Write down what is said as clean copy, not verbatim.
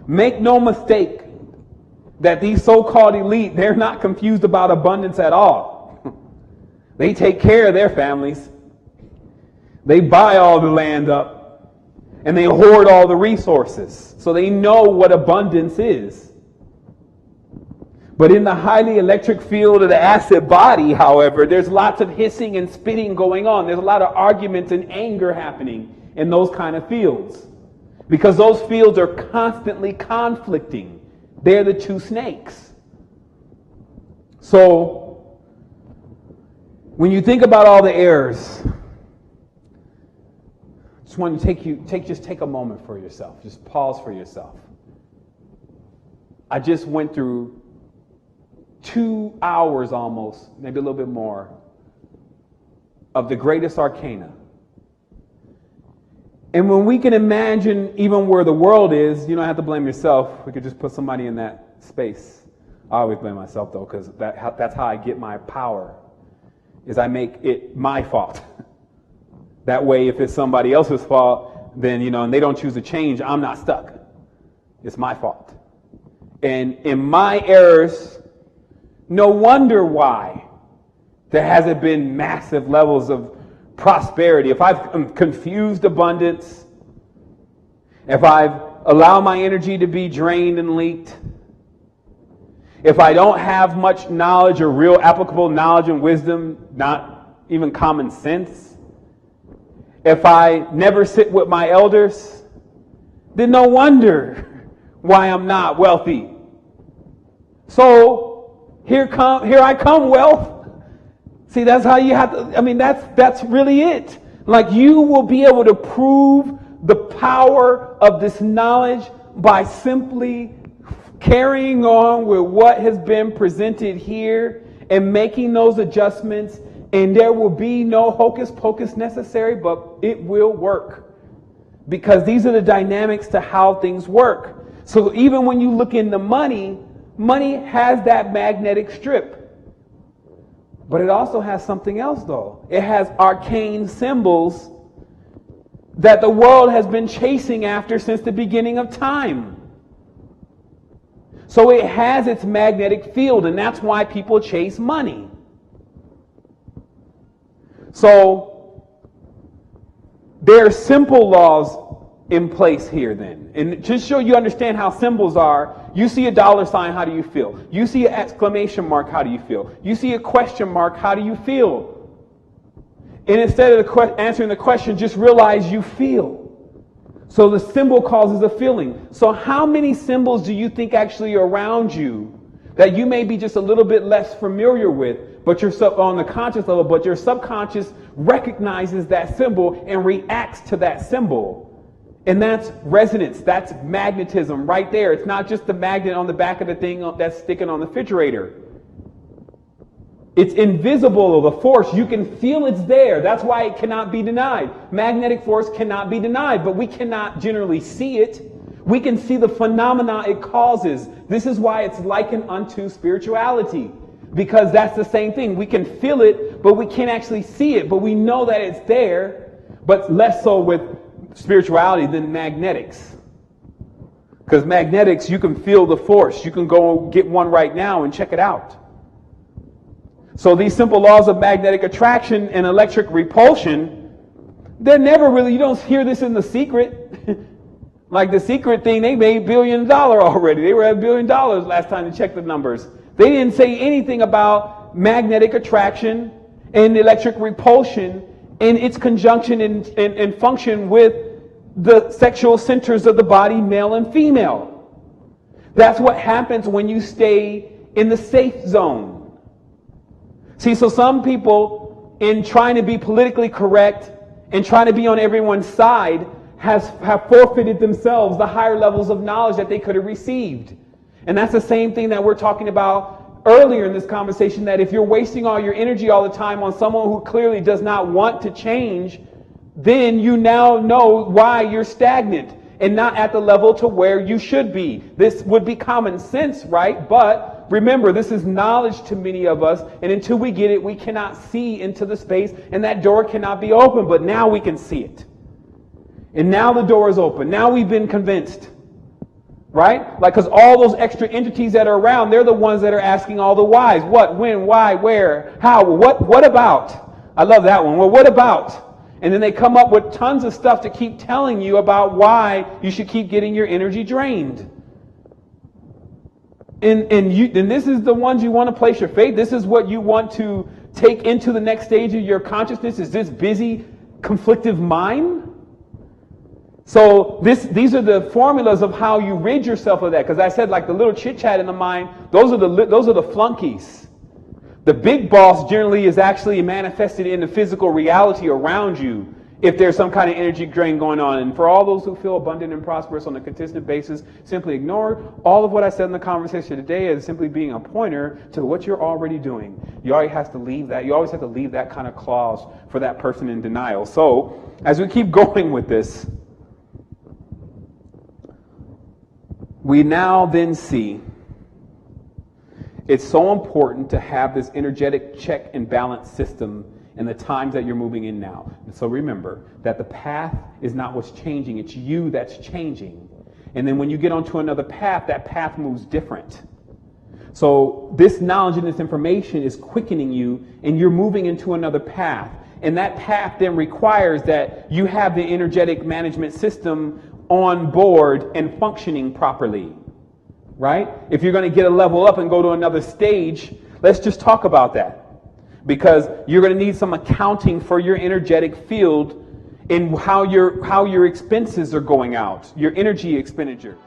Make no mistake that these so-called elite, they're not confused about abundance at all. They take care of their families. They buy all the land up and they hoard all the resources. So they know what abundance is. But in the highly electric field of the acid body, however, there's lots of hissing and spitting going on. There's a lot of arguments and anger happening in those kind of fields. Because those fields are constantly conflicting. They're the two snakes. So, when you think about all the errors, just want to take a moment for yourself. Just pause for yourself. I just went through 2 hours almost, maybe a little bit more, of the greatest arcana. And when we can imagine even where the world is, you don't have to blame yourself. We could just put somebody in that space. I always blame myself, though, because that's how I get my power, is I make it my fault. That way, if it's somebody else's fault, then, and they don't choose to change, I'm not stuck. It's my fault. And in my errors, no wonder why there hasn't been massive levels of prosperity. If I've confused abundance, if I've allowed my energy to be drained and leaked, if I don't have much knowledge or real applicable knowledge and wisdom, not even common sense, if I never sit with my elders, then no wonder why I'm not wealthy. So here I come, wealth. See, that's how you have to, that's really it. Like, you will be able to prove the power of this knowledge by simply carrying on with what has been presented here and making those adjustments, and there will be no hocus pocus necessary, but it will work. Because these are the dynamics to how things work. So even when you look into money has that magnetic strip. But it also has something else, though. It has arcane symbols that the world has been chasing after since the beginning of time. So it has its magnetic field, and that's why people chase money. So there are simple laws in place here then. And just so you understand how symbols are, you see a dollar sign, how do you feel? You see an exclamation mark, how do you feel? You see a question mark, how do you feel? And instead of answering the question, just realize you feel. So the symbol causes a feeling. So how many symbols do you think actually are around you that you may be just a little bit less familiar with, but you're on the conscious level, but your subconscious recognizes that symbol and reacts to that symbol? And that's resonance. That's magnetism right there. It's not just the magnet on the back of the thing that's sticking on the refrigerator. It's invisible, the force. You can feel it's there. That's why it cannot be denied. Magnetic force cannot be denied, but we cannot generally see it. We can see the phenomena it causes. This is why it's likened unto spirituality, because that's the same thing. We can feel it, but we can't actually see it, but we know that it's there, but less so with spirituality than magnetics. Because magnetics, you can feel the force. You can go get one right now and check it out. So these simple laws of magnetic attraction and electric repulsion, they're never really, you don't hear this in The Secret. Like The Secret thing, they made $1 billion already. They were at $1 billion last time to check the numbers. They didn't say anything about magnetic attraction and electric repulsion and its conjunction and function with the sexual centers of the body, male and female. That's what happens when you stay in the safe zone. See, so some people, in trying to be politically correct and trying to be on everyone's side, have forfeited themselves the higher levels of knowledge that they could have received. And that's the same thing that we're talking about earlier in this conversation, that if you're wasting all your energy all the time on someone who clearly does not want to change, then you now know why you're stagnant and not at the level to where you should be. This would be common sense, right? But remember, this is knowledge to many of us, and until we get it, we cannot see into the space, and that door cannot be open. But now we can see it. And now the door is open. Now we've been convinced. right? Like, because all those extra entities that are around, they're the ones that are asking all the whys. What, when, why, where, how, what about? I love that one. Well, what about? And then they come up with tons of stuff to keep telling you about why you should keep getting your energy drained. And this is the ones you want to place your faith. This is what you want to take into the next stage of your consciousness, is this busy, conflictive mind. So these are the formulas of how you rid yourself of that. Because I said, like, the little chit chat in the mind, those are the flunkies. The big boss generally is actually manifested in the physical reality around you, if there's some kind of energy drain going on. And for all those who feel abundant and prosperous on a consistent basis, simply ignore all of what I said in the conversation today as simply being a pointer to what you're already doing. You always have to leave that. You always have to leave that kind of clause for that person in denial. So as we keep going with this, we now then see it's so important to have this energetic check and balance system in the times that you're moving in now. And so remember that the path is not what's changing, it's you that's changing. And then when you get onto another path, that path moves different. So this knowledge and this information is quickening you, and you're moving into another path. And that path then requires that you have the energetic management system on board and functioning properly, right? If you're going to get a level up and go to another stage, let's just talk about that. Because you're going to need some accounting for your energetic field in how your expenses are going out, your energy expenditure.